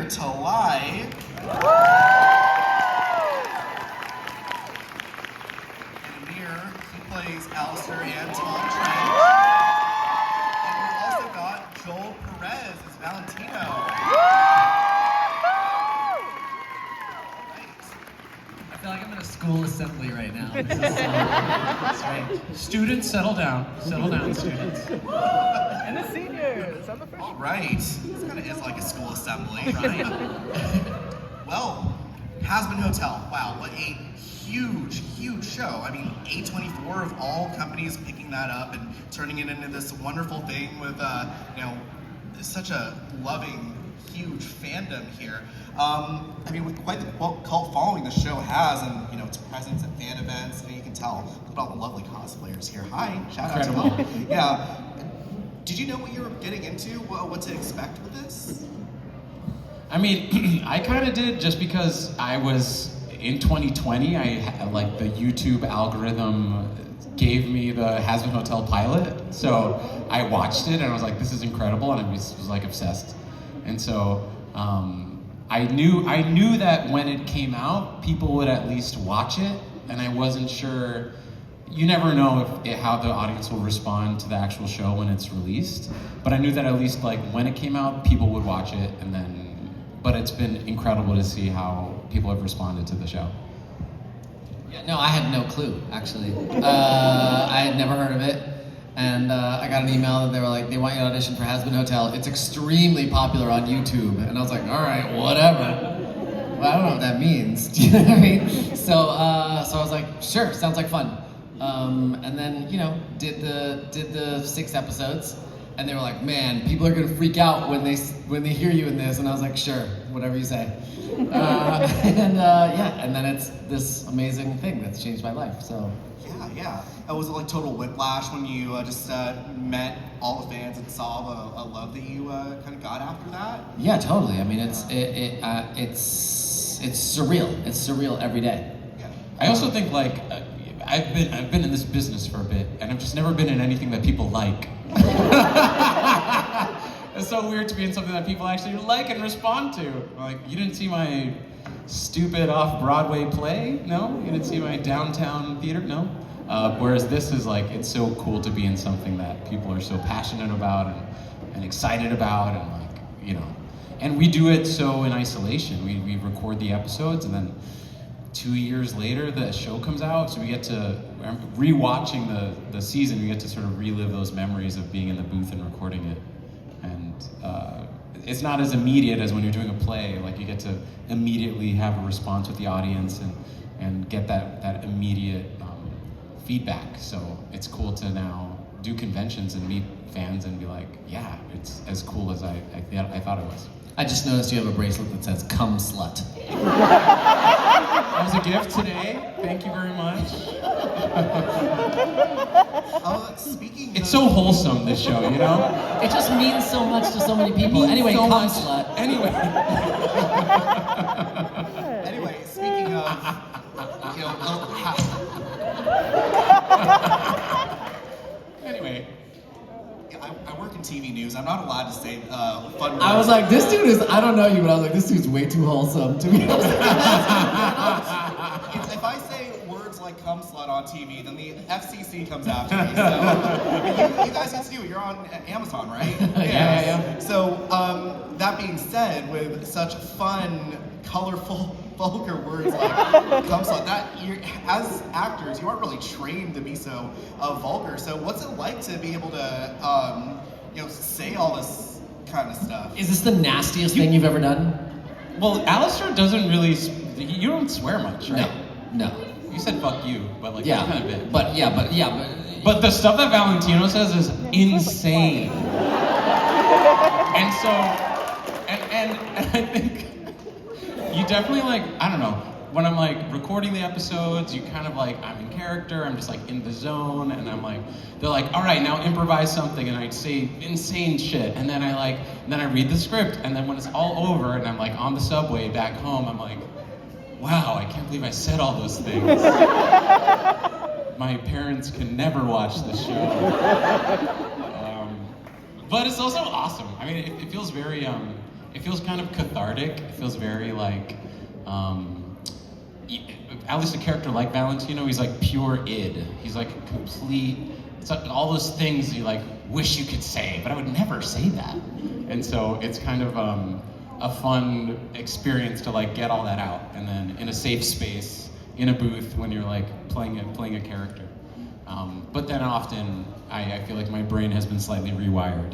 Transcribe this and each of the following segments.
Talai. And Amir, he plays Alastor and Joel. And we've also got Joel Perez as Valentino. I feel like I'm in a school assembly right now. This is so strange. Students, settle down. Settle down, students. And the seniors. I'm the freshman. All right. This kind of is like a school assembly, right? Well, Hazbin Hotel. Wow, what a huge, huge show. I mean, A24 of all companies picking that up and turning it into this wonderful thing with, such a loving, huge fandom here. I mean, with quite the cult following the show has, and its presence at fan events, and you can tell look at all the lovely cosplayers here. Hi, shout out to them. Yeah. Did you know what you were getting into? What to expect with this? I mean, I kind of did just because I was in 2020. Like the YouTube algorithm gave me the Hazbin Hotel pilot, so I watched it and I was like, this is incredible, and I was like obsessed. And so I knew that when it came out, people would at least watch it, and I wasn't sure. You never know how the audience will respond to the actual show when it's released, but I knew that at least like when it came out, people would watch it, and then. But it's been incredible to see how people have responded to the show. Yeah, no, I had no clue, actually. I had never heard of it. And I got an email that they were like, they want you to audition for Hazbin Hotel. It's extremely popular on YouTube. And I was like, all right, whatever. Well, I don't know what that means. Do you know what I mean? So I was like, sure, sounds like fun. And then, did the 6 episodes. And they were like, man, people are gonna freak out when they hear you in this. And I was like, sure, whatever you say. And then it's this amazing thing that's changed my life, so. Yeah. Was it like total whiplash when you just met all the fans and saw the love that you kind of got after that? Yeah, totally. I mean, it's surreal. It's surreal every day. Yeah. I also think like I've been in this business for a bit, and I've just never been in anything that people like. It's so weird to be in something that people actually like and respond to. Like, you didn't see my stupid off-Broadway play? No? You didn't see my downtown theater? No? Whereas this is like, it's so cool to be in something that people are so passionate about and excited about, and and we do it so in isolation. We record the episodes, and then 2 years later the show comes out, so we get to, rewatching the season, we get to sort of relive those memories of being in the booth and recording it. And it's not as immediate as when you're doing a play. Like, you get to immediately have a response with the audience and get that immediate feedback. So it's cool to now do conventions and meet fans and be like, yeah, it's as cool as I thought it was. I just noticed you have a bracelet that says "Come Slut." That was a gift today. Thank you very much. Speaking It's so wholesome, this show, It just means so much to so many people. Anyway, so "Come much. Slut." Anyway. Anyway, speaking of, Anyway. I work in TV news. I'm not allowed to say fun words. I was like, this dude is, I don't know you, but I was like, this dude's way too wholesome to be honest. If I say words like "cum slut" on TV, then the FCC comes after me. So you guys get to do it. You're on Amazon, right? Yeah. So that being said, with such fun, colorful, vulgar words like "cum slut," as actors, you aren't really trained to be so vulgar. So what's it like to be able to, say all this kind of stuff? Is this the nastiest thing you've ever done? Well, Alastor doesn't really, you don't swear much, right? No. You said "fuck you," but like Yeah, that kind of bit. but But the stuff that Valentino says is insane. And so, and I think you definitely I don't know, when I'm recording the episodes, you kind of I'm in character, I'm just in the zone, and I'm they're all right, now improvise something, and I say insane shit, and then I read the script, and then when it's all over, and I'm on the subway back home, I'm wow, I can't believe I said all those things. My parents can never watch this show. But it's also awesome. I mean, it feels very, it feels kind of cathartic. It feels very like, at least a character like Valentino, he's like pure id. He's like complete, it's like all those things you like wish you could say, but I would never say that. And so it's kind of a fun experience to like get all that out, and then in a safe space, in a booth when you're like playing a character. But then often I feel like my brain has been slightly rewired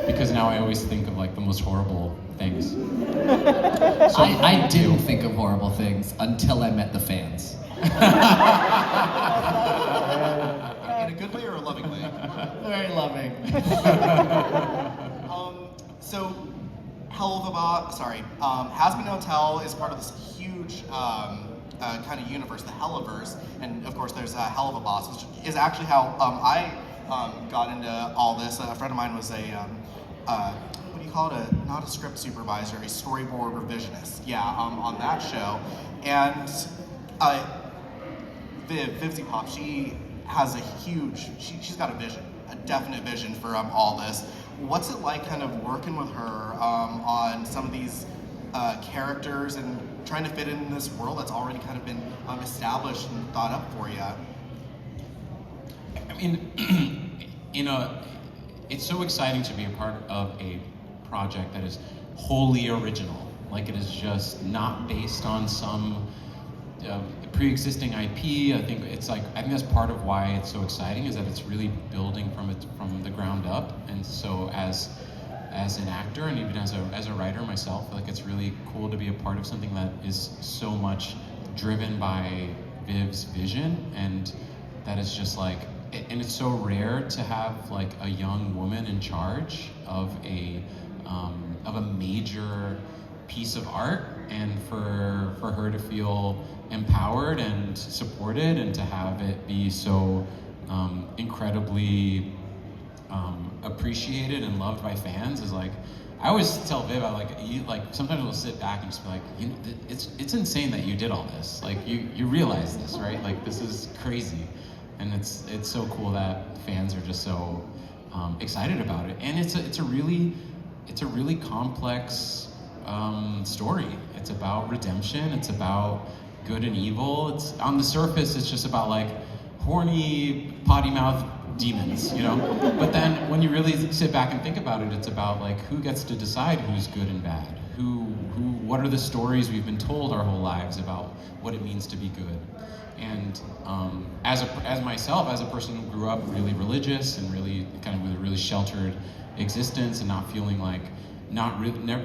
because now I always think of like the most horrible things. So, I didn't think of horrible things until I met the fans. In a good way or a loving way? Very loving. So, Hazbin Hotel is part of this huge kind of universe, the Helliverse, and of course there's Hell of a Boss, which is actually how I got into all this. A friend of mine was a, what do you call it, not a script supervisor, a storyboard revisionist, on that show. And VivziePop, she has a huge, she's got a vision, a definite vision for all this. What's it like kind of working with her on some of these characters and trying to fit in this world that's already kind of been established and thought up for you? I mean, it's so exciting to be a part of a project that is wholly original. Like it is just not based on some pre-existing IP. I think that's part of why it's so exciting, is that it's really building from the ground up. And so as an actor and even as a writer myself, like it's really cool to be a part of something that is so much driven by Viv's vision, and that is just like, and it's so rare to have like a young woman in charge of a major piece of art, and for her to feel empowered and supported, and to have it be so incredibly appreciated and loved by fans is like, I always tell Viv, sometimes we'll sit back and just be like, it's insane that you did all this. Like you realize this, right? Like this is crazy, and it's so cool that fans are just so excited about it. And it's a really complex story. It's about redemption. It's about good and evil. It's on the surface, it's just about like horny potty mouth demons, you know? But then when you really sit back and think about it, it's about like who gets to decide who's good and bad? What are the stories we've been told our whole lives about what it means to be good? And as myself, as a person who grew up really religious and really kind of with a really sheltered existence and not feeling like,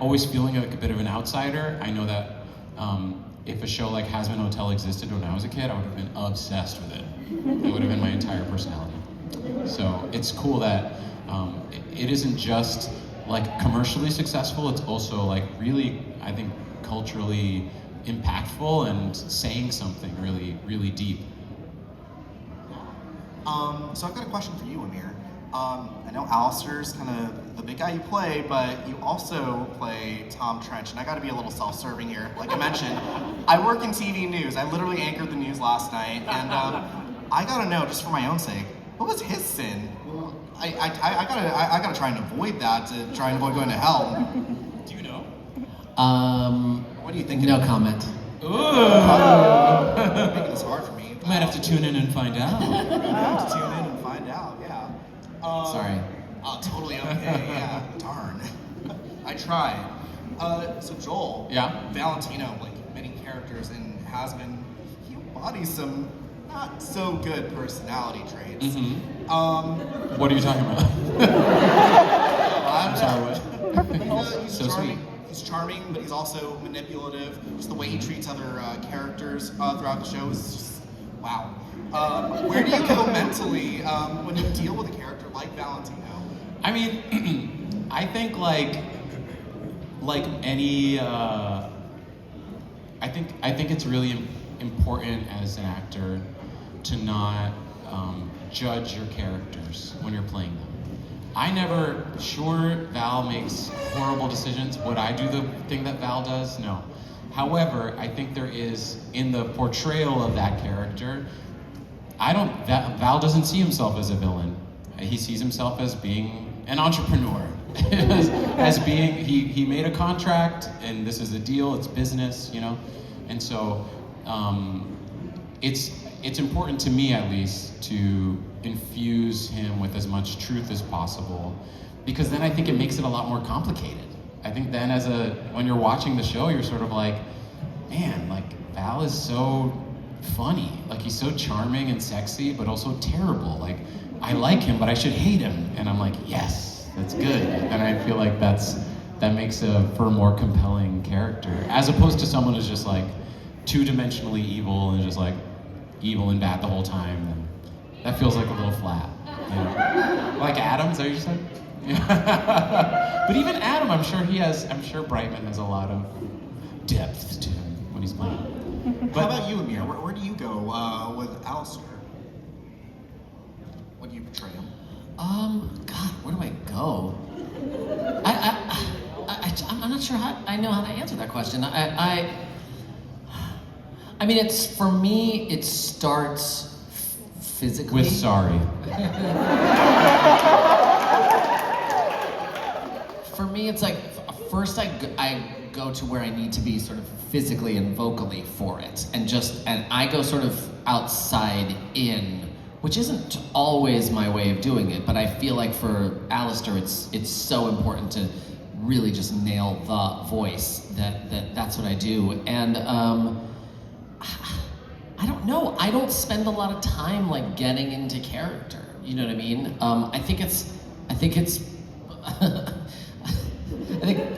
always feeling like a bit of an outsider, I know that if a show like Hazbin Hotel existed when I was a kid, I would have been obsessed with it. It would have been my entire personality. So it's cool that it isn't just like commercially successful, it's also like really, I think, culturally impactful and saying something really, really deep. So I've got a question for you, Amir. I know Alastor's kind of the big guy you play, but you also play Tom Trench, and I gotta be a little self-serving here. Like I mentioned, I work in TV news. I literally anchored the news last night, and I gotta know, just for my own sake, what was his sin? I gotta try and avoid that, to try and avoid going to hell. Do you know? What do you think? No comment. Making this hard for me. You might have to tune in and find out. Have to tune in and find out. Yeah. Sorry. Oh, totally okay. Yeah. Darn. I tried. So Joel. Yeah. Valentino, like many characters in Hazbin, he embodies some not so good personality traits. Mm-hmm. What are you talking about? I'm sorry, what? He's So charming. sweet. He's charming, but he's also manipulative. Just the way he treats other characters throughout the show is just wow. Where do you go mentally when you deal with a character like Valentino? I mean, I think like any, I think it's really important as an actor to not judge your characters when you're playing them. Sure, Val makes horrible decisions. Would I do the thing that Val does? No. However, I think there is, in the portrayal of that character, Val doesn't see himself as a villain. He sees himself as being an entrepreneur, as being he made a contract and this is a deal, it's business, you know, and so it's important to me at least to infuse him with as much truth as possible, because then I think it makes it a lot more complicated. I think then when you're watching the show, you're sort of like, man, like Val is so funny, like he's so charming and sexy, but also terrible. Like I like him, but I should hate him, and I'm like, yes, that's good. And I feel like that makes for a more compelling character, as opposed to someone who's just like two-dimensionally evil and just like evil and bad the whole time. And that feels like a little flat. You know? Like Adam, is that what you said? Yeah. But even Adam, I'm sure Brightman has a lot of depth to him when he's playing. How about you, Amir? Where do you go with Alastor? What do you portray him? God, where do I go? I'm not sure how I know how to answer that question. I mean, for me, it starts physically. With sorry. For me, it's like, first I go to where I need to be sort of physically and vocally for it. And I go sort of outside in, which isn't always my way of doing it, but I feel like for Alastor, it's so important to really just nail the voice that's what I do. And I don't know, I don't spend a lot of time like getting into character, you know what I mean?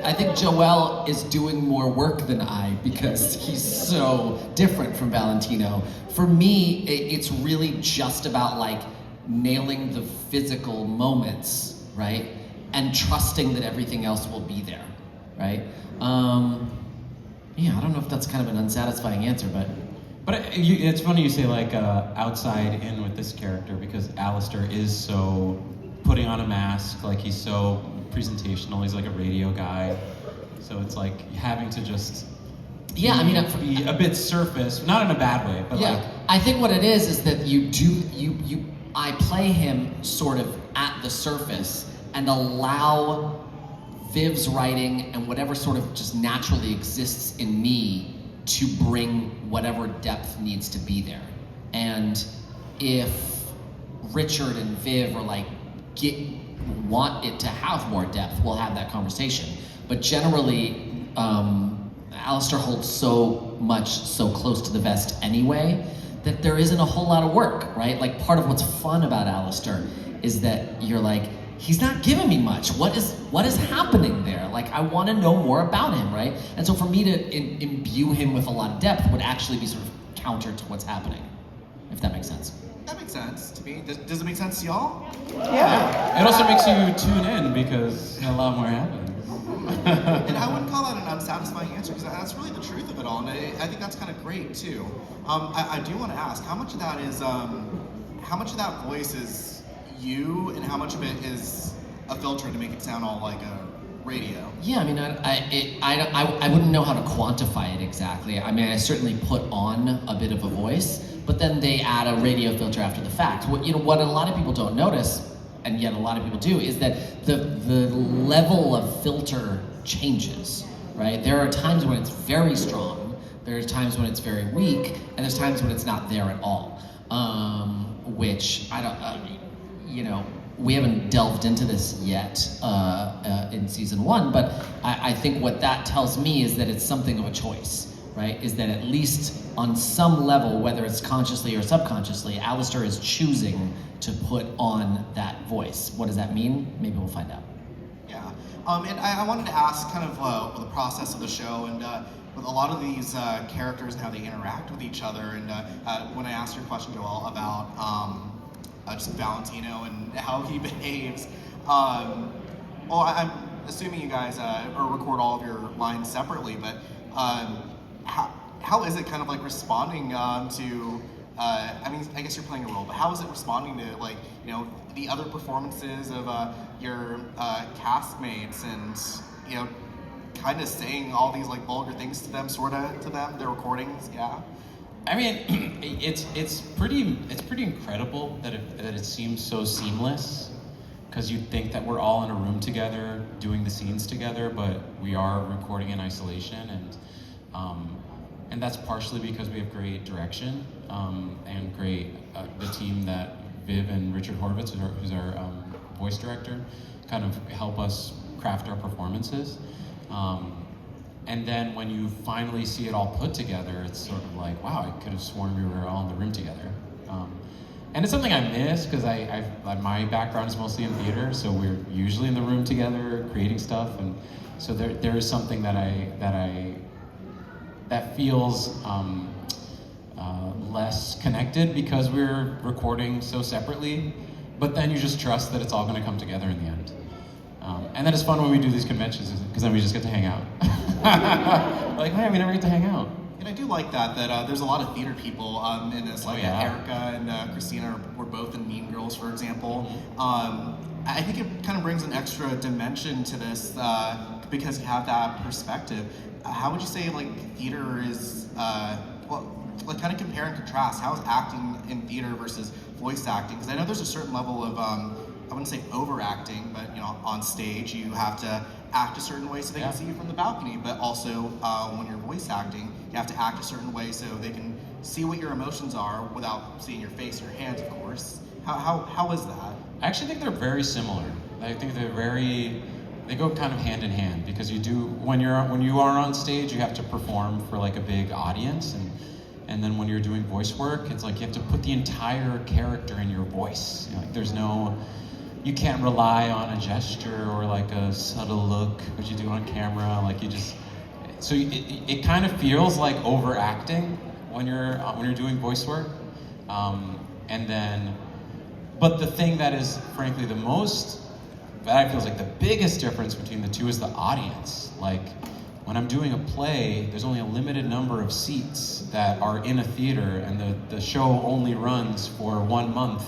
I think Joel is doing more work than I, because he's so different from Valentino. For me, it's really just about like nailing the physical moments, right? And trusting that everything else will be there, right? Yeah, I don't know if that's kind of an unsatisfying answer, but it's funny you say like outside in with this character, because Alastor is so putting on a mask, like he's so presentational, he's like a radio guy. So it's like having to just be a bit surface, not in a bad way, but like. I think what it is that I play him sort of at the surface and allow Viv's writing and whatever sort of just naturally exists in me to bring whatever depth needs to be there. And if Richard and Viv are like, want it to have more depth, we'll have that conversation. But generally, Alastor holds so much so close to the vest anyway that there isn't a whole lot of work, right? Like part of what's fun about Alastor is that you're like, he's not giving me much. What is happening there? Like I want to know more about him, right? And so for me to imbue him with a lot of depth would actually be sort of counter to what's happening, if that makes sense. That makes sense to me. Does it make sense to y'all? Yeah. It also makes you tune in because a lot more happens. And I wouldn't call that an unsatisfying answer, because that's really the truth of it all, and I think that's kind of great too. I do want to ask, how much of that voice is you, and how much of it is a filter to make it sound all like a radio? Yeah, I mean, I wouldn't know how to quantify it exactly. I mean, I certainly put on a bit of a voice, but then they add a radio filter after the fact. What a lot of people don't notice, and yet a lot of people do, is that the level of filter changes, right? There are times when it's very strong, there are times when it's very weak, and there's times when it's not there at all. Which I don't, we haven't delved into this yet in season 1, but I think what that tells me is that it's something of a choice, right? Is that at least on some level, whether it's consciously or subconsciously, Alastor is choosing to put on that voice. What does that mean? Maybe we'll find out. Yeah, and I wanted to ask kind of the process of the show, and with a lot of these characters and how they interact with each other, and when I asked your question, Joel, about just Valentino and how he behaves, well, I'm assuming you guys record all of your lines separately, but how is it kind of like responding to, I mean, I guess you're playing a role, but how is it responding to, like, the other performances of your castmates, and, kind of saying all these like vulgar things to them, their recordings, yeah? I mean, it's pretty incredible that it seems so seamless, because you think that we're all in a room together doing the scenes together, but we are recording in isolation, and that's partially because we have great direction and great the team that Viv and Richard Horvitz, who's our voice director, kind of help us craft our performances. And then when you finally see it all put together, it's sort of like, wow, I could have sworn we were all in the room together. And it's something I miss because my background is mostly in theater, so we're usually in the room together creating stuff, and so there is something that feels less connected because we're recording so separately. But then you just trust that it's all going to come together in the end. And then it's fun when we do these conventions because then we just get to hang out. Like, man, we never get to hang out. And I do like that there's a lot of theater people in this, like yeah. Erica and Christina were both in Mean Girls, for example. I think it kind of brings an extra dimension to this because you have that perspective. How would you say like theater is, like kind of compare and contrast, how is acting in theater versus voice acting? Because I know there's a certain level of, I wouldn't say overacting, but on stage you have to act a certain way so they can see you from the balcony, but also when you're voice acting, you have to act a certain way so they can see what your emotions are without seeing your face or your hands, of course. How is that? I actually think they're very similar. I think they go kind of hand in hand because when you are on stage, you have to perform for like a big audience, and then when you're doing voice work, it's like you have to put the entire character in your voice. Like you can't rely on a gesture or like a subtle look, which you do on camera. Like it kind of feels like overacting when you're doing voice work. But the thing that is frankly that I feel is like the biggest difference between the two is the audience. Like when I'm doing a play, there's only a limited number of seats that are in a theater, and the show only runs for 1 month.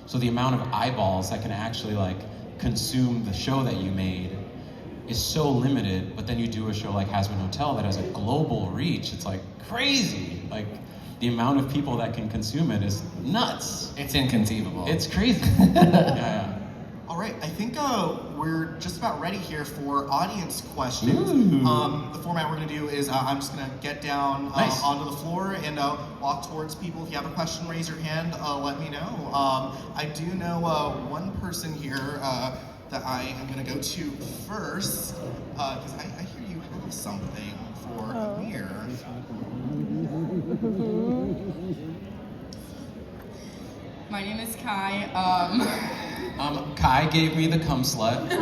So the amount of eyeballs that can actually like consume the show that you made is so limited. But then you do a show like Hazbin Hotel that has a global reach. It's like crazy. Like the amount of people that can consume it is nuts. It's inconceivable. It's crazy. Yeah. All right, I think we're just about ready here for audience questions. The format we're going to do is I'm just going to get down Nice. onto the floor and walk towards people. If you have a question, raise your hand, let me know. I do know one person here that I am going to go to first, because I hear you have something for Amir. My name is Kai. Kai gave me the cum slut. I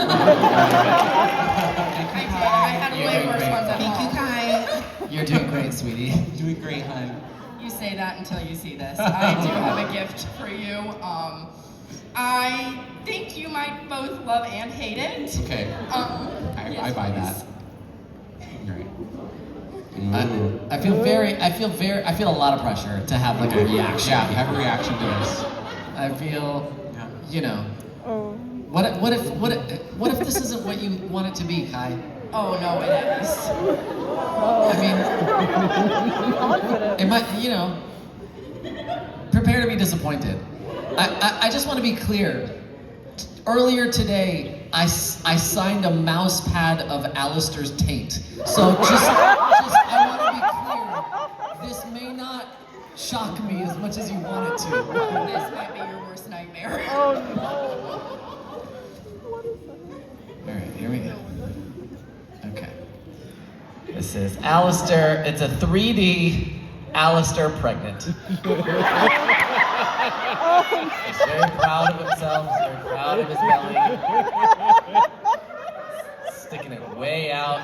had way worse ones at home. Kai. You're doing great, sweetie. Doing great, hon. You say that until you see this. I do have a gift for you. I think you might both love and hate it. Okay. I buy that. Great. I feel a lot of pressure to have like a reaction. Yeah, have a reaction to this. I feel, what if this isn't what you want it to be, Kai? Oh no, it is. I mean, it might, prepare to be disappointed. I just want to be clear. Earlier today, I signed a mouse pad of Alastor's taint. So just I want to be clear. This may not shock me as much as you want it to. This might be your worst nightmare. Oh no. All right, here we go. Okay. This is Alastor. It's a 3D Alastor pregnant. He's very proud of himself. He's very proud of his belly. Sticking it way out.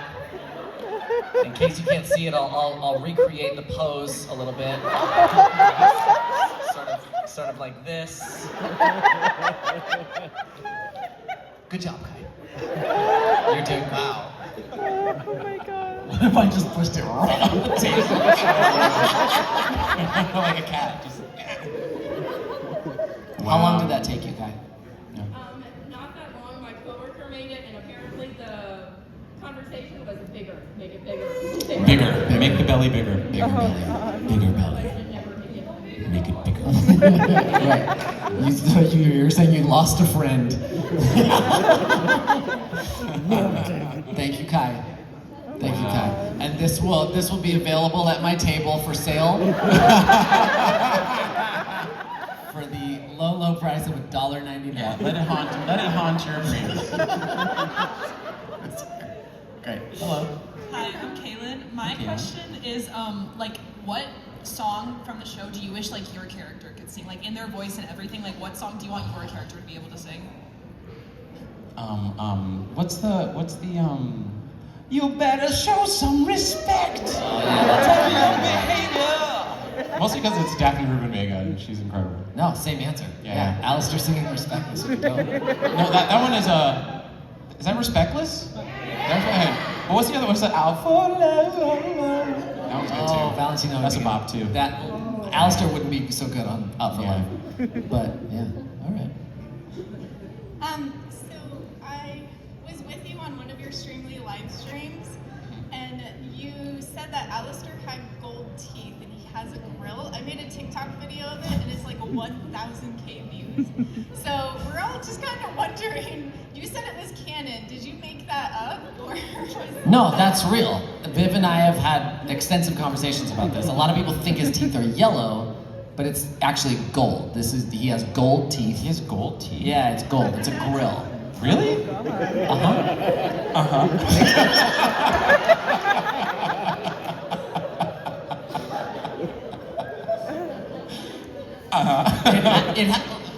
In case you can't see it, I'll recreate the pose a little bit. Sort of like this. Good job, Kai. You're doing great. Wow. Oh my god. What if I just pushed it right on the table? Like a cat. Just... How long did that take you, Kai? Not that long. My coworker made it, and apparently the conversation was bigger. Make it bigger. Bigger. Make the belly bigger. Bigger belly. Bigger belly. Never make it bigger. make it bigger. Right. You're saying you lost a friend. Thank you, Kai. Thank you, Kai. And this will be available at my table for sale for the low price of $1.99. Yeah, let it haunt your dreams. Great. Hello. Hi, I'm Kaylin. My question is, like, what song from the show do you wish like your character could sing, like in their voice and everything? Like, what song do you want your character to be able to sing? What's the you better show some respect. Behavior. Mostly because it's Daphne Rubin Vega and she's incredible. No, same answer. Yeah. Alastor singing Respectless. No, that one is that Respectless? That's right. What was the other one? What's that? Out for love. That one's good too. Oh, Valentino. That's a bop too. That Alastor wouldn't be so good on Out for Life. But yeah, all right. So I was with you on one of your Streamly live streams, and you said that Alastor had gold teeth and he has a grill. I made a TikTok video of it, and it's like 1,000K views. So we're all just kind of wondering. You said it was canon. Did you make that up, or was No, that's real. Viv and I have had extensive conversations about this. A lot of people think his teeth are yellow, but it's actually gold. He has gold teeth. He has gold teeth? Yeah, it's gold. It's a grill. Really?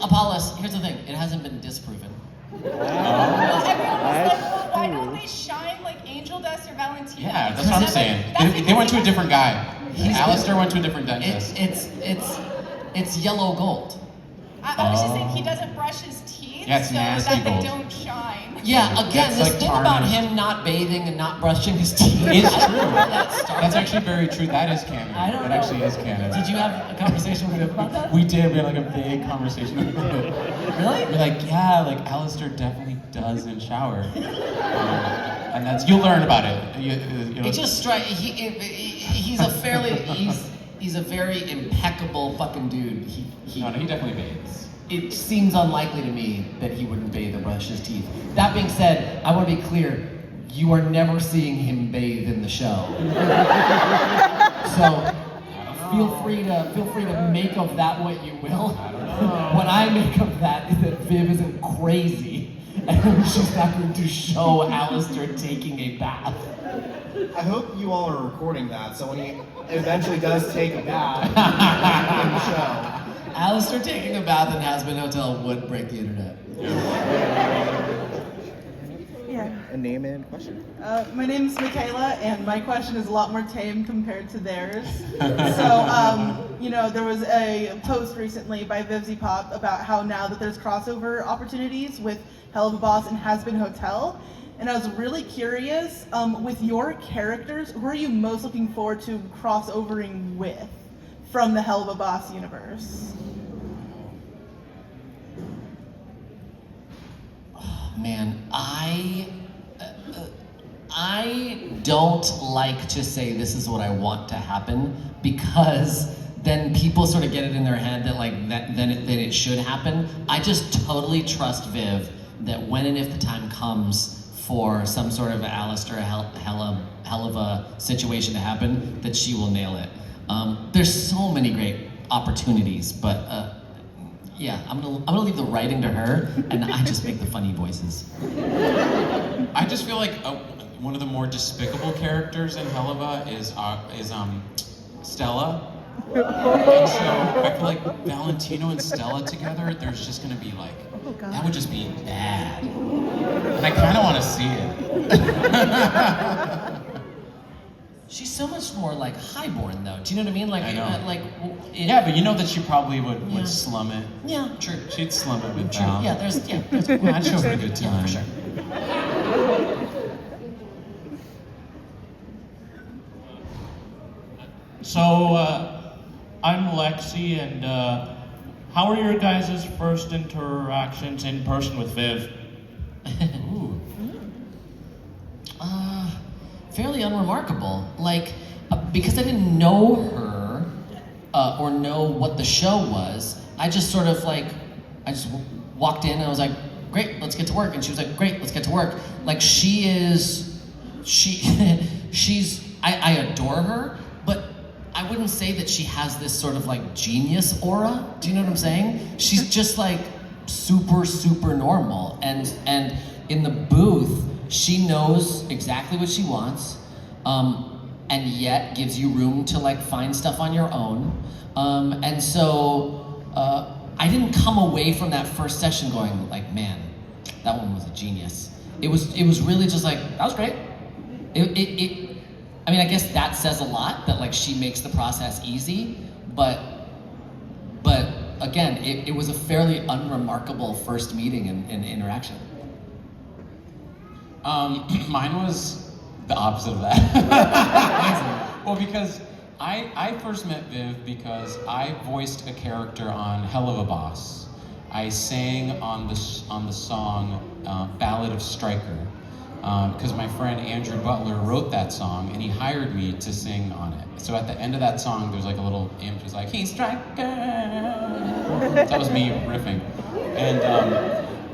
Apollos, here's the thing. It hasn't been disproven. Well, everyone was like, well, why don't they shine like Angel Dust or Valentino? Yeah, that's what I'm saying. They went to a different guy. Alastor went to a different dentist. It's yellow gold. I was just saying he doesn't brush his teeth, Yeah, it's so nasty that gold. they don't shine. Yeah, again, It's this like thing about tarnished. him not bathing and not brushing his teeth It's I don't true. know where that started. That's actually very true. That is canon. I don't That know. actually is canon. Did you have a conversation with him about that? We did. We had like a big conversation about it. Really? We're like, yeah, like Alastor definitely doesn't shower. And that's, you'll learn about it. You know, It just strikes. He's a very impeccable fucking dude. He definitely bathes. It seems unlikely to me that he wouldn't bathe or brush his teeth. That being said, I want to be clear, you are never seeing him bathe in the show. So feel free to make of that what you will. What I make of that is that Viv isn't crazy and she's not going to show Alastor taking a bath. I hope you all are recording that, so when he eventually does take a bath in the show. Alastor taking a bath in Hazbin Hotel would break the internet. Yeah. A name and question. My name's Michaela, and my question is a lot more tame compared to theirs. So, there was a post recently by VivziePop about how now that there's crossover opportunities with Hell of a Boss and Hazbin Hotel, and I was really curious, with your characters, who are you most looking forward to crossovering with from the Hell of a Boss universe? Man, I don't like to say this is what I want to happen, because then people sort of get it in their head that then it should happen. I just totally trust Viv that when and if the time comes for some sort of Alastor hell of a situation to happen, that she will nail it. There's so many great opportunities, but yeah, I'm gonna leave the writing to her, and I just make the funny voices. I just feel like one of the more despicable characters in Helava is Stella. And so I feel like Valentino and Stella together, there's just gonna be like, that would just be bad. And I kind of want to see it. She's so much more like highborn, though. Do you know what I mean? Like, I know. Yeah, but you know that she probably would slum it. Yeah, true. She'd slum it with True. Val. Yeah, there's Well, I'd show her a good time. Yeah, for sure. So, I'm Lexi, and how were your guys' first interactions in person with Viv? Ooh. Fairly unremarkable. Like, because I didn't know her, or know what the show was. I just sort of like, I just walked in and I was like, great, let's get to work. And she was like, great, let's get to work. Like she's, I adore her, but I wouldn't say that she has this sort of like genius aura. Do you know what I'm saying? She's just like super, super normal. And in the booth, she knows exactly what she wants, and yet gives you room to like find stuff on your own. And so I didn't come away from that first session going like, man, that one was a genius. It was really just like, that was great. I mean, I guess that says a lot, that like she makes the process easy, but again, it was a fairly unremarkable first meeting and interaction. Mine was the opposite of that. Well, because I first met Viv because I voiced a character on Hell of a Boss. I sang on the song Ballad of Stryker, because my friend Andrew Butler wrote that song and he hired me to sing on it. So at the end of that song, there's like a little image. It was like, "He's Stryker." That was me riffing,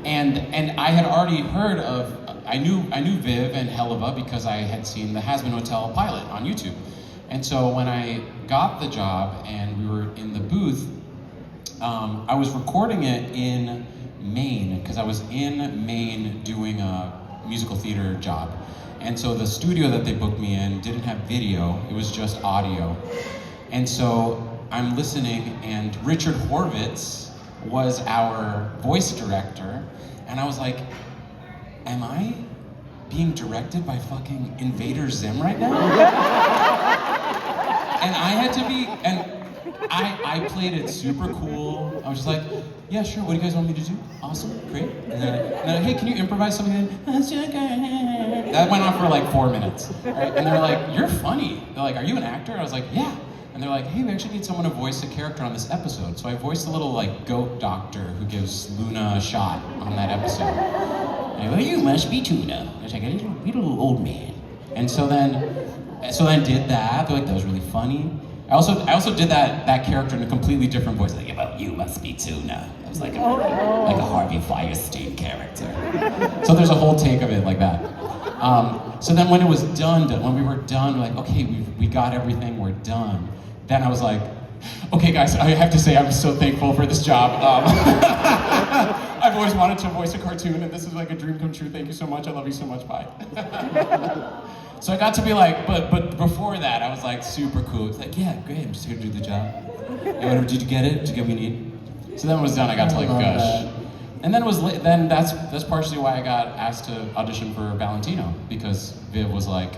and I had already heard of. I knew Viv and Helava because I had seen the Hazbin Hotel pilot on YouTube. And so when I got the job and we were in the booth, I was recording it in Maine because I was in Maine doing a musical theater job. And so the studio that they booked me in didn't have video, it was just audio. And so I'm listening and Richard Horvitz was our voice director. And I was like, am I being directed by fucking Invader Zim right now? And I had to be, and I played it super cool. I was just like, yeah, sure, what do you guys want me to do? Awesome, great. And then hey, can you improvise something? That went on for like 4 minutes. Right? And they're like, you're funny. They're like, are you an actor? I was like, yeah. And they're like, hey, we actually need someone to voice a character on this episode. So I voiced a little like goat doctor who gives Luna a shot on that episode. And I go, you must be Tuna. I was like, a little old man. And so then did that. They're like, that was really funny. I also did that character in a completely different voice. Like, well, you must be Tuna. It was like a Harvey Firestein character. So there's a whole take of it like that. So then when it was done, when we were done, we're like, okay, we got everything, we're done. Then I was like, okay guys, I have to say I'm so thankful for this job. I've always wanted to voice a cartoon and this is like a dream come true. Thank you so much, I love you so much, bye. So I got to be like, but before that, I was like super cool. It's like, yeah, great, I'm just here to do the job. Yeah, did you get it? Did you get what you need? So then when it was done, I got to like gush. And then that's partially why I got asked to audition for Valentino, because Viv was like,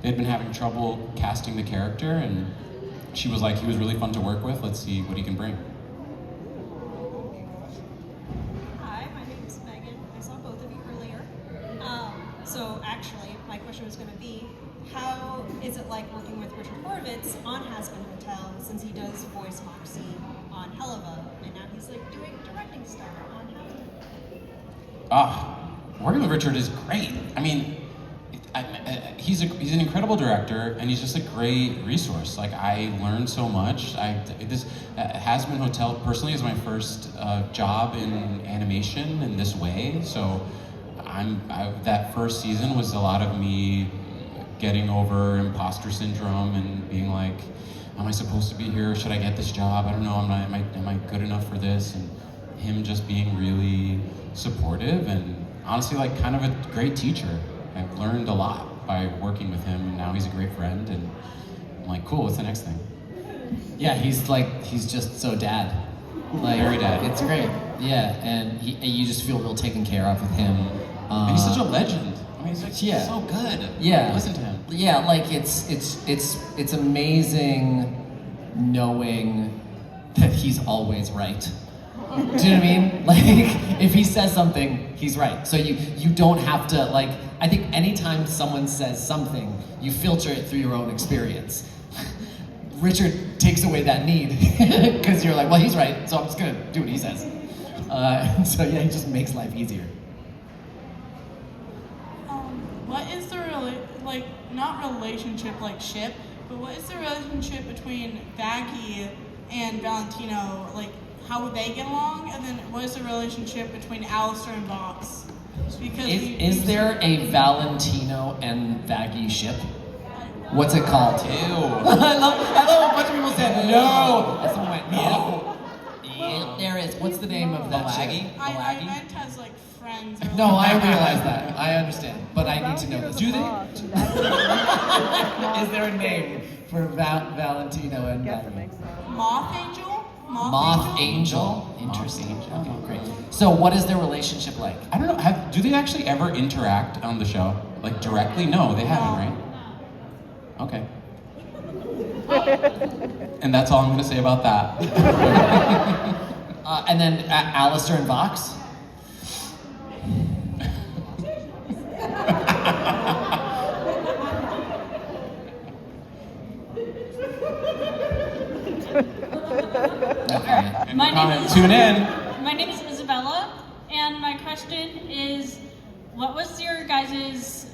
they'd been having trouble casting the character, and she was like, he was really fun to work with, let's see what he can bring. Hi, my name is Megan. I saw both of you earlier. So actually, my question was going to be, how is it like working with Richard Horvitz on Hazbin Hotel, since he does voice Moxie on Helava, and now he's like doing directing stuff on Hazbin? Working with Richard is great. I mean, he's an incredible director, and he's just a great resource. Like, I learned so much. Hazbin Hotel personally is my first job in animation in this way. So, that first season was a lot of me getting over imposter syndrome and being like, am I supposed to be here? Should I get this job? I don't know. Am I good enough for this? And him just being really supportive and honestly like kind of a great teacher. I've learned a lot by working with him, and now he's a great friend, and I'm like, cool, what's the next thing? Yeah, he's just so dad. Like, very dad. It's great. Yeah, and you just feel real taken care of with him. And he's such a legend. I mean, he's like so good. Yeah. Listen to him. Yeah, like it's amazing knowing that he's always right. Do you know what I mean? Like, if he says something, he's right. So you don't have to, like, I think anytime someone says something, you filter it through your own experience. Richard takes away that need, because you're like, well, he's right, so I'm just gonna do what he says. So yeah, he just makes life easier. What is the not relationship like ship, but what is the relationship between Baggy and Valentino, like, how would they get along? And then what is the relationship between Alastor and Vox? Just because Is there a Valentino and Vaggie ship? What's it called? Ew. I love a bunch of people said no. And someone went, no. Yeah, there is. What's the name of that ship? I meant as like friends. Or No, like, I realize that. I understand. But I need to know this. Do they? Is there a name for Valentino and Vaggie? Moth Angel? Moth Angel. Interesting. Okay, great. So what is their relationship like? I don't know. Do they actually ever interact on the show? Like directly? No, they haven't, right? Okay. And that's all I'm going to say about that. And then Alastor and Vox? Okay. My name is- Tune in. My name is Isabella, and my question is, what was your guys'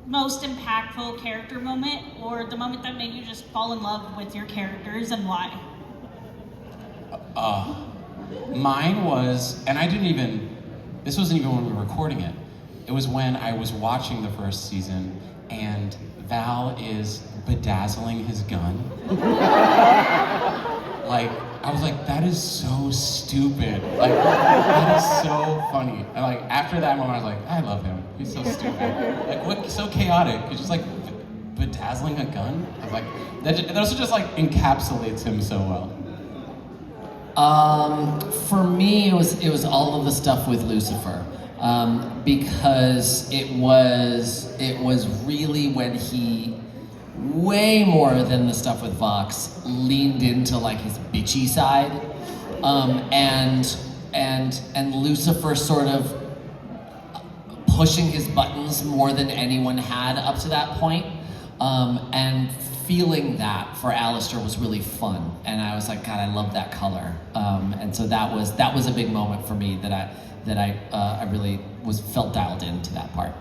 most impactful character moment, or the moment that made you just fall in love with your characters, and why? Mine was, and this wasn't even when we were recording it. It was when I was watching the first season, and Val is bedazzling his gun. Like, I was like, that is so stupid. Like, that is so funny. And like, after that moment, I was like, I love him. He's so stupid. Like, what? He's so chaotic. He's just like bedazzling a gun. I was like, that also just like encapsulates him so well. For me, it was all of the stuff with Lucifer, because it was really when he, way more than the stuff with Vox, leaned into like his bitchy side, and Lucifer sort of pushing his buttons more than anyone had up to that point, and feeling that for Alastor was really fun, and I was like, God, I love that color, and so that was a big moment for me that I really felt dialed into that part.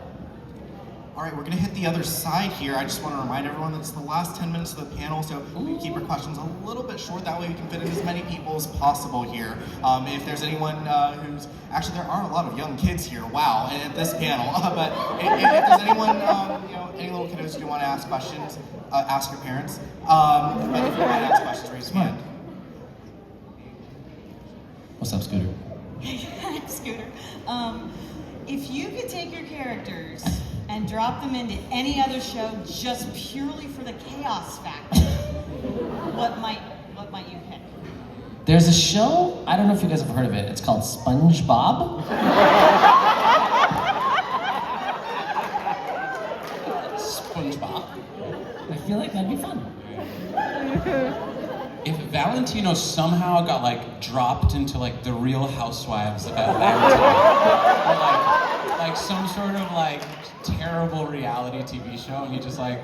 All right, we're gonna hit the other side here. I just want to remind everyone that it's the last 10 minutes of the panel, so we keep your questions a little bit short. That way we can fit in as many people as possible here. If there's anyone who's, actually there are a lot of young kids here, wow, at this panel. But if there's anyone, any little kiddos who want to ask questions, ask your parents. But if you want to ask questions, raise your hand. What's up, Scooter? I'm Scooter. If you could take your characters and drop them into any other show just purely for the chaos factor, what might you pick? There's a show, I don't know if you guys have heard of it, it's called SpongeBob. SpongeBob. I feel like that'd be fun. If Valentino somehow got like dropped into like the Real Housewives of Atlanta, or like some sort of like terrible reality TV show, and he's like,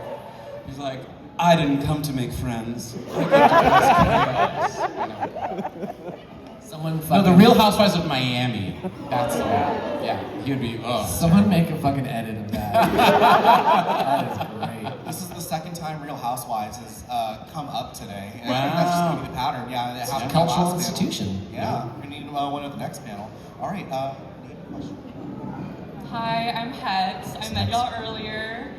I didn't come to make friends. I came to cause chaos. Someone No, fucking... the Real Housewives of Miami. That's the one. Yeah, he would be. Oh, Someone make a fucking edit of that. That is great. This is the second time Real Housewives has come up today. And Wow. I think that's just going to be the pattern. Yeah, It's it a happened cultural last panel. institution. Yeah, we need one at the next panel. All right, Nate, question. Hi, I'm Hex. I met y'all earlier.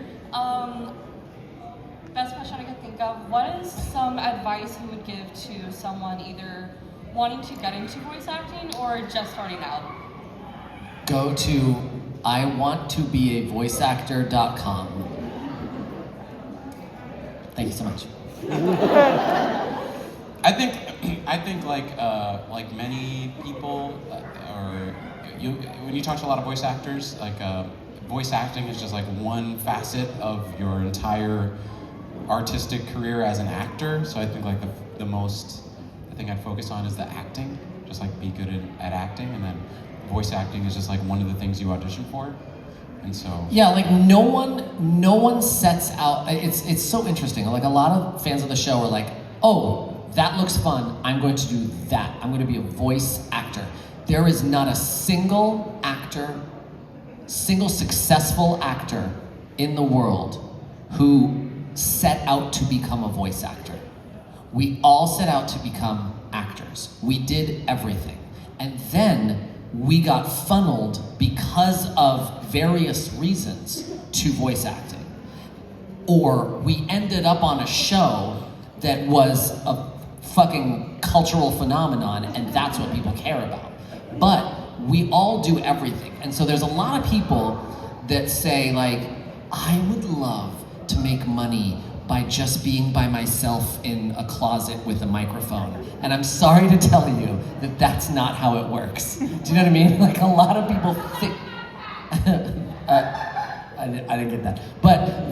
Best question I could think of, what is some advice you would give to someone either wanting to get into voice acting or just starting out? Go to iwanttobeavoiceactor.com. Thank you so much. I think like many people, when you talk to a lot of voice actors, like voice acting is just like one facet of your entire artistic career as an actor. So I think like the most thing I'd focus on is the acting, just like be good at acting, and then voice acting is just like one of the things you audition for. And so yeah, like no one sets out. It's so interesting. Like a lot of fans of the show are like, oh, that looks fun. I'm going to do that. I'm going to be a voice actor. There is not a single successful actor in the world who set out to become a voice actor. We all set out to become actors. We did everything. And then we got funneled because of various reasons to voice acting. Or we ended up on a show that was a fucking cultural phenomenon, and that's what people care about. But we all do everything. And so there's a lot of people that say, like, I would love to make money by just being by myself in a closet with a microphone. And I'm sorry to tell you that that's not how it works. Do you know what I mean? Like, a lot of people think, I didn't get that. But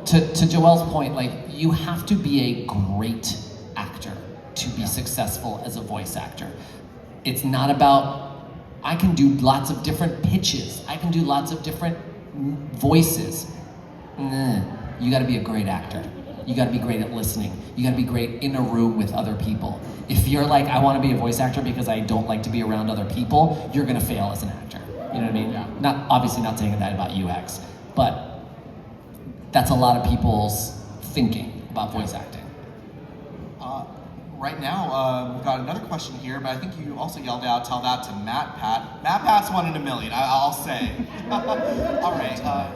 to Joel's point, like, you have to be a great actor to be successful as a voice actor. It's not about, I can do lots of different pitches. I can do lots of different voices. You gotta be a great actor. You gotta be great at listening. You gotta be great in a room with other people. If you're like, I wanna be a voice actor because I don't like to be around other people, you're gonna fail as an actor. You know what I mean? Yeah. Obviously not saying that about UX, but that's a lot of people's thinking about voice acting. Right now, we've got another question here, but I think you also yelled out, tell that to Matt Pat. Matt Pat's 1 in a million, I'll say. All right. I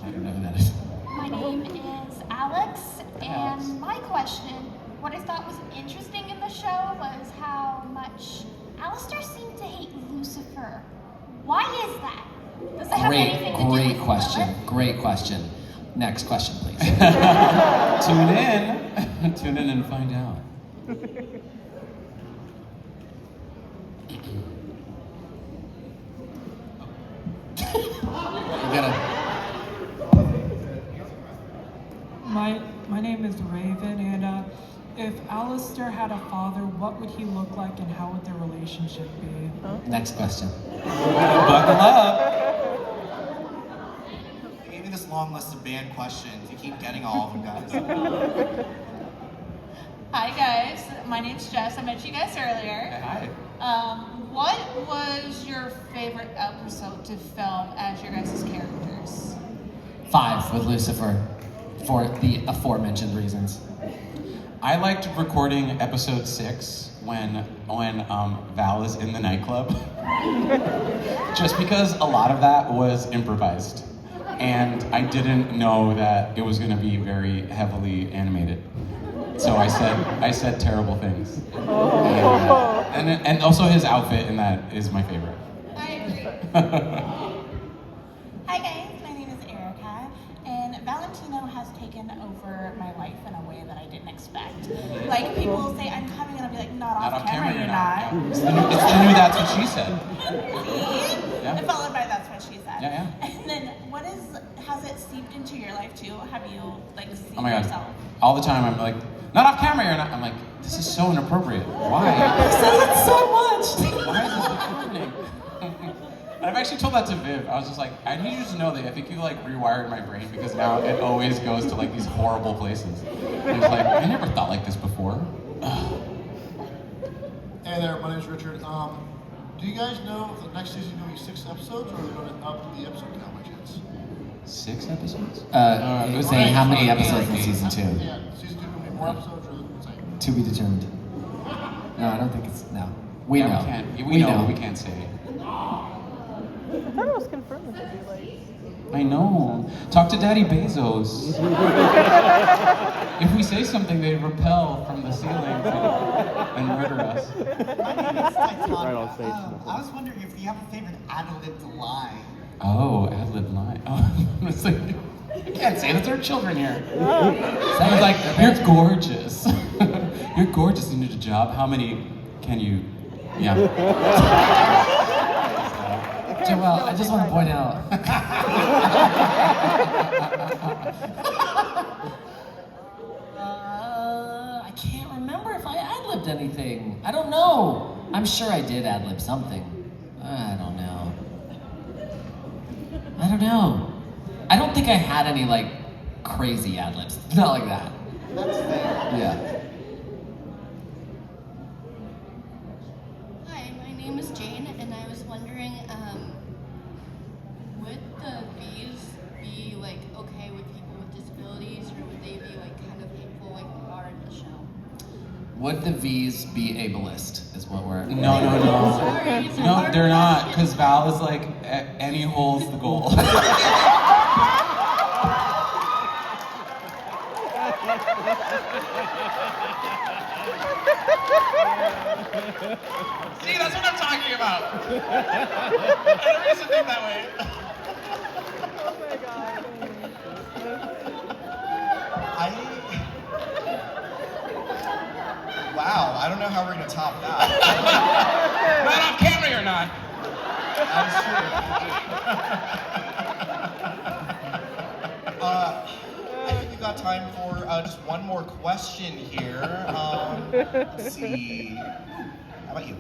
don't know who that is. My name is Alex, and my question, what I thought was interesting in the show was how much Alastor seemed to hate Lucifer. Why is that? Does that have anything to do with Great question. Next question, please. Tune in and find out. My name is Raven, and if Alastor had a father, what would he look like and how would their relationship be? Next question. Buckle up. They gave me this long list of banned questions. You keep getting all of them, guys. Hi guys, my name's Jess. I met you guys earlier. Hi. What was your favorite episode to film as your guys' characters? 5 with Lucifer, for the aforementioned reasons. I liked recording episode 6 when Val is in the nightclub. Just because a lot of that was improvised. And I didn't know that it was gonna be very heavily animated. So I said terrible things. And also his outfit in that is my favorite. I agree. Hi guys, my name is Erica, and Valentino has taken over my life in a way that I didn't expect. Like, people will say, I'm coming, and I'll be like, not off camera, you're not. It's the new That's What She Said. See? Yeah. And followed by That's What She Said. Yeah. And then, has it seeped into your life too? Have you, like, seen Oh my God. yourself? All the time I'm like, not off camera, you're not. I'm like, this is so inappropriate. Why? He says it so much. Why is this happening? And I've actually told that to Viv. I was just like, I need you to know that I think you like rewired my brain because now it always goes to like these horrible places. And it's like, I never thought like this before. Hey there, my name's Richard. Do you guys know if the next season is going to be 6 episodes, or are they going to up the episode count by chance? 6 episodes? It was saying how many episodes in season 2? Yeah, season 2 going to be more episodes, or what's that? To be determined. No, I don't think it's, no. We know. We know, we can't say. I thought it was confirmed that it'd be like. I know. Talk to Daddy Bezos. If we say something, they repel from the ceiling and murder us. My name is Titania. I was wondering if you have a favorite ad-libbed line. Oh, ad-lib line. Oh, it's like, you can't say that, there are children here. Sounds like, you're gorgeous. You're gorgeous, you need a job. How many can you, yeah. Joel, I just want to point out. I can't remember if I ad-libbed anything. I don't know. I'm sure I did ad-lib something. I don't know. I don't think I had any like crazy ad-libs. Not like that. That's fair. Yeah. Hi, my name is Jane, and I was wondering, would the V's be like okay with people with disabilities, or would they be like kind of hateful like they are in the show? Would the V's be ableist? Is what we're. No, they're not, because Val is like, any hole's the goal. See, that's what I'm talking about. I don't used to think that way. Oh my god. Wow, I don't know how we're gonna top that. Not on camera, you're not. I think we've got time for just one more question here. Let's see. How about you?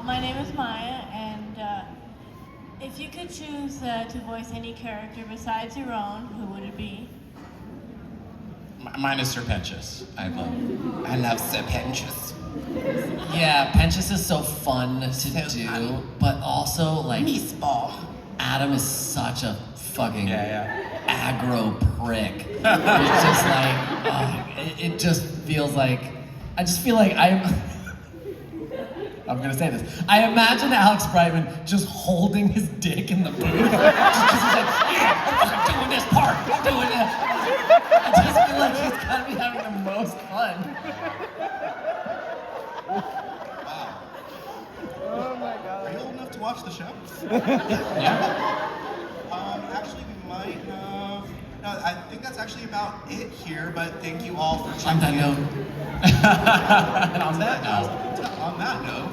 My name is Maya, and if you could choose to voice any character besides your own, who would it be? Mine is Sir Pentious. I love Sir Pentious. Yeah, Pentious is so fun to do, but also like Adam is such a fucking aggro prick. It's just like it just feels like I just feel like I'm gonna say this. I imagine Alex Brightman just holding his dick in the booth. just he's like, yeah, I'm doing this part, I'm doing this. I just feel like he's gotta be having the most fun. Wow. Oh my god. Are you old enough to watch the show? Yeah. Actually, we might have. No, I think that's actually about it here. But thank you all for On checking that in. note. And on that note. On that note,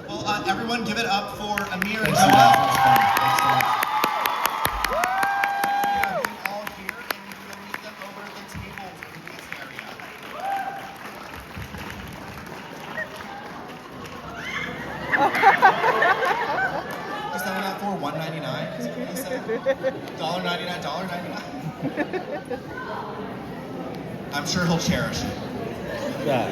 well, everyone, give it up for Amir and Thanks Joel. so much. That was fun. Thanks so much. All here, and we'll meet them over at the tables in this area. What's that one out for? $1.99? Is that what you said? $1.99, $1.99? I'm sure he'll cherish it. Yeah.